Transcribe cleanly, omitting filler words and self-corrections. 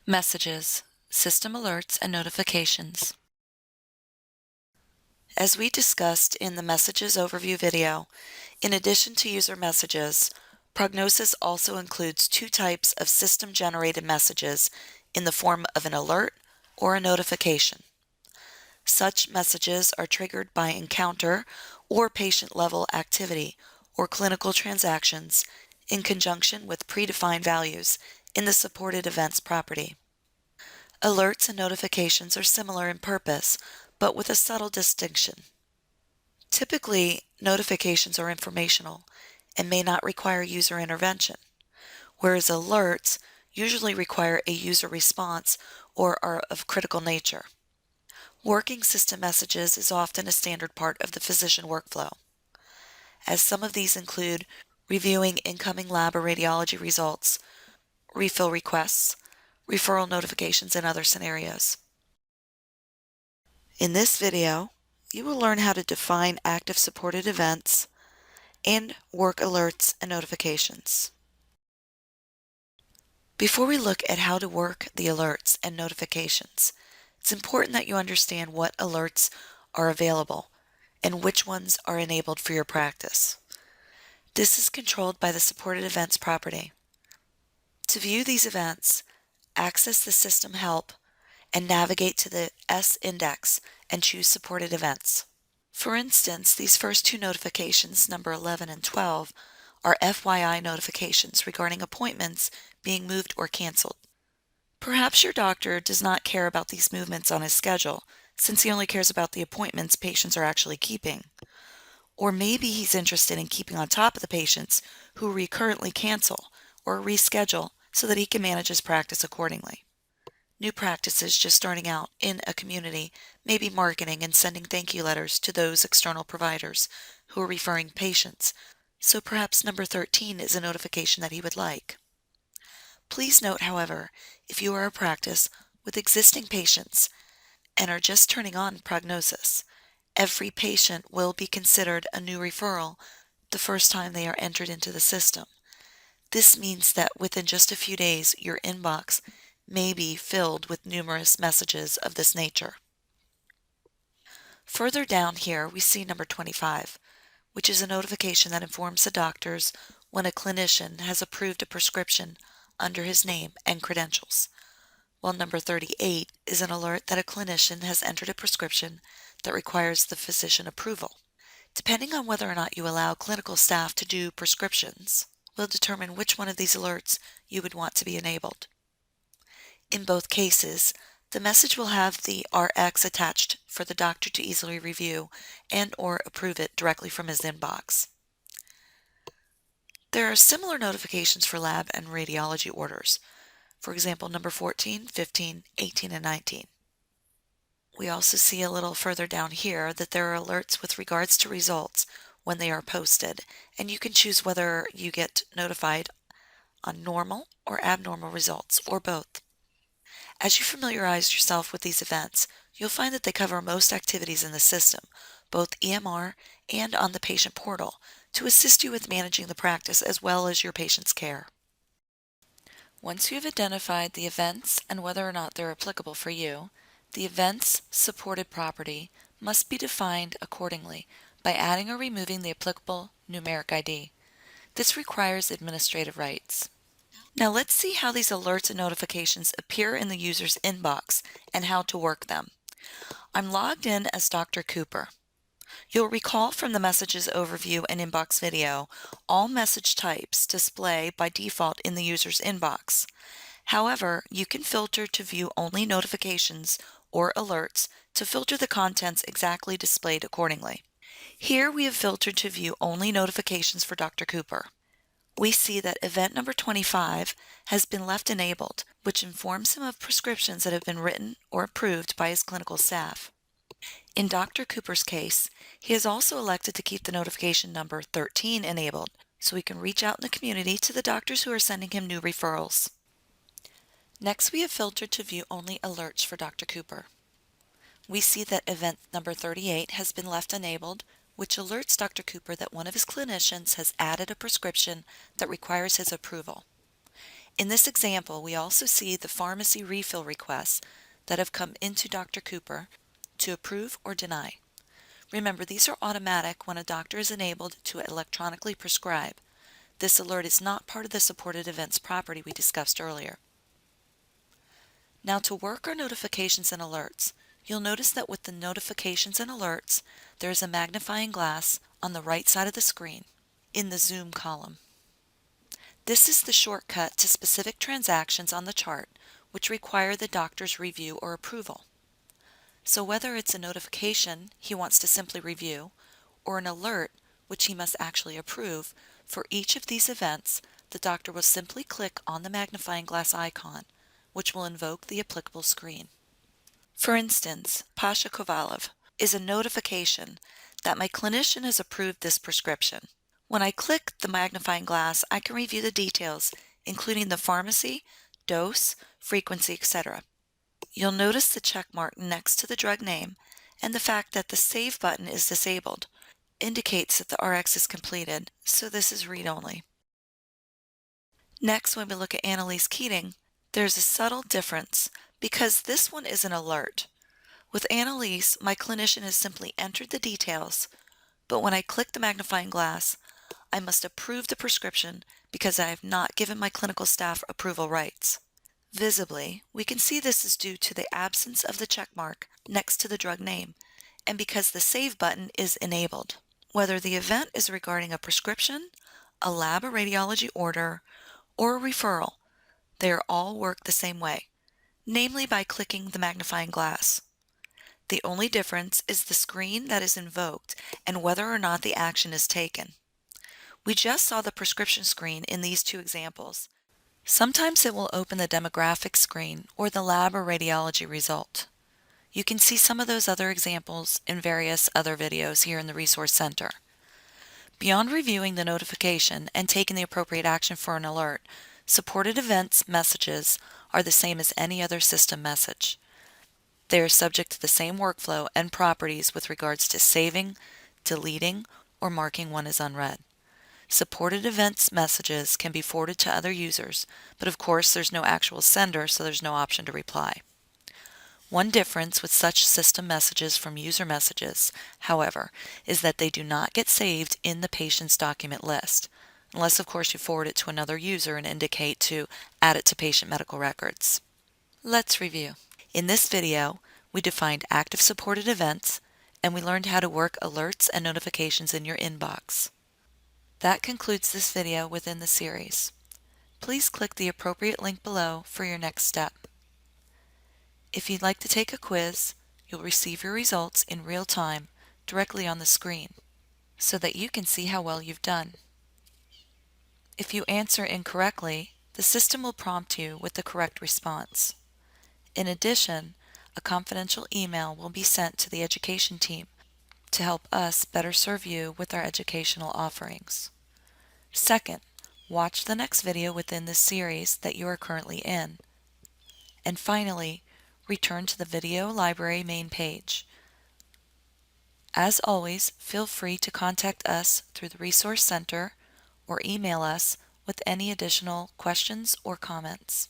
Messages, system alerts, and notifications. As we discussed in the Messages Overview video, in addition to user messages, prognosis also includes two types of system-generated messages in the form of an alert or a notification. Such messages are triggered by encounter or patient-level activity or clinical transactions in conjunction with predefined values in the supported events property. Alerts and notifications are similar in purpose, but with a subtle distinction. Typically, notifications are informational and may not require user intervention, whereas alerts usually require a user response or are of critical nature. Working system messages is often a standard part of the physician workflow, as some of these include reviewing incoming lab or radiology results, refill requests, referral notifications, and other scenarios. In this video, you will learn how to define active supported events and work alerts and notifications. Before we look at how to work the alerts and notifications, it's important that you understand what alerts are available and which ones are enabled for your practice. This is controlled by the supported events property. To view these events, access the System Help and navigate to the S index and choose Supported Events. For instance, these first two notifications, number 11 and 12, are FYI notifications regarding appointments being moved or canceled. Perhaps your doctor does not care about these movements on his schedule, since he only cares about the appointments patients are actually keeping. Or maybe he's interested in keeping on top of the patients who recurrently cancel or reschedule so that he can manage his practice accordingly. New practices just starting out in a community may be marketing and sending thank you letters to those external providers who are referring patients, so perhaps number 13 is a notification that he would like. Please note, however, if you are a practice with existing patients and are just turning on prognosis, every patient will be considered a new referral the first time they are entered into the system. This means that within just a few days, your inbox may be filled with numerous messages of this nature. Further down here, we see number 25, which is a notification that informs the doctors when a clinician has approved a prescription under his name and credentials, while number 38 is an alert that a clinician has entered a prescription that requires the physician approval. Depending on whether or not you allow clinical staff to do prescriptions, will determine which one of these alerts you would want to be enabled. In both cases, the message will have the RX attached for the doctor to easily review and/or approve it directly from his inbox. There are similar notifications for lab and radiology orders, for example, number 14, 15, 18, and 19. We also see a little further down here that there are alerts with regards to results when they are posted, and you can choose whether you get notified on normal or abnormal results, or both. As you familiarize yourself with these events, you'll find that they cover most activities in the system, both EMR and on the patient portal, to assist you with managing the practice as well as your patient's care. Once you have identified the events and whether or not they're applicable for you, the events supported property must be defined accordingly by adding or removing the applicable numeric ID. This requires administrative rights. Now let's see how these alerts and notifications appear in the user's inbox and how to work them. I'm logged in as Dr. Cooper. You'll recall from the Messages Overview and Inbox video, all message types display by default in the user's inbox. However, you can filter to view only notifications or alerts to filter the contents exactly displayed accordingly. Here we have filtered to view only notifications for Dr. Cooper. We see that event number 25 has been left enabled, which informs him of prescriptions that have been written or approved by his clinical staff. In Dr. Cooper's case, he has also elected to keep the notification number 13 enabled, so he can reach out in the community to the doctors who are sending him new referrals. Next, we have filtered to view only alerts for Dr. Cooper. We see that event number 38 has been left enabled, which alerts Dr. Cooper that one of his clinicians has added a prescription that requires his approval. In this example, we also see the pharmacy refill requests that have come into Dr. Cooper to approve or deny. Remember, these are automatic when a doctor is enabled to electronically prescribe. This alert is not part of the supported events property we discussed earlier. Now, to work our notifications and alerts, you'll notice that with the notifications and alerts, there is a magnifying glass on the right side of the screen in the Zoom column. This is the shortcut to specific transactions on the chart which require the doctor's review or approval. So whether it's a notification he wants to simply review or an alert which he must actually approve, for each of these events, the doctor will simply click on the magnifying glass icon, which will invoke the applicable screen. For instance, Pasha Kovalov is a notification that my clinician has approved this prescription. When I click the magnifying glass, I can review the details, including the pharmacy, dose, frequency, etc. You'll notice the check mark next to the drug name, and the fact that the Save button is disabled indicates that the RX is completed, so this is read-only. Next, when we look at Annalise Keating, there's a subtle difference because this one is an alert. With Annalise, my clinician has simply entered the details, but when I click the magnifying glass, I must approve the prescription because I have not given my clinical staff approval rights. Visibly, we can see this is due to the absence of the check mark next to the drug name, and because the Save button is enabled. Whether the event is regarding a prescription, a lab or radiology order, or a referral, they all work the same way, namely by clicking the magnifying glass. The only difference is the screen that is invoked and whether or not the action is taken. We just saw the prescription screen in these two examples. Sometimes it will open the demographic screen or the lab or radiology result. You can see some of those other examples in various other videos here in the Resource Center. Beyond reviewing the notification and taking the appropriate action for an alert, supported events messages are the same as any other system message. They are subject to the same workflow and properties with regards to saving, deleting, or marking one as unread. Supported events messages can be forwarded to other users, but of course there's no actual sender, so there's no option to reply. One difference with such system messages from user messages, however, is that they do not get saved in the patient's document list, unless of course you forward it to another user and indicate to add it to patient medical records. Let's review. In this video, we defined active supported events, and we learned how to work alerts and notifications in your inbox. That concludes this video within the series. Please click the appropriate link below for your next step. If you'd like to take a quiz, you'll receive your results in real time directly on the screen so that you can see how well you've done. If you answer incorrectly, the system will prompt you with the correct response. In addition, a confidential email will be sent to the education team to help us better serve you with our educational offerings. Second, watch the next video within this series that you are currently in. And finally, return to the video library main page. As always, feel free to contact us through the Resource Center or email us with any additional questions or comments.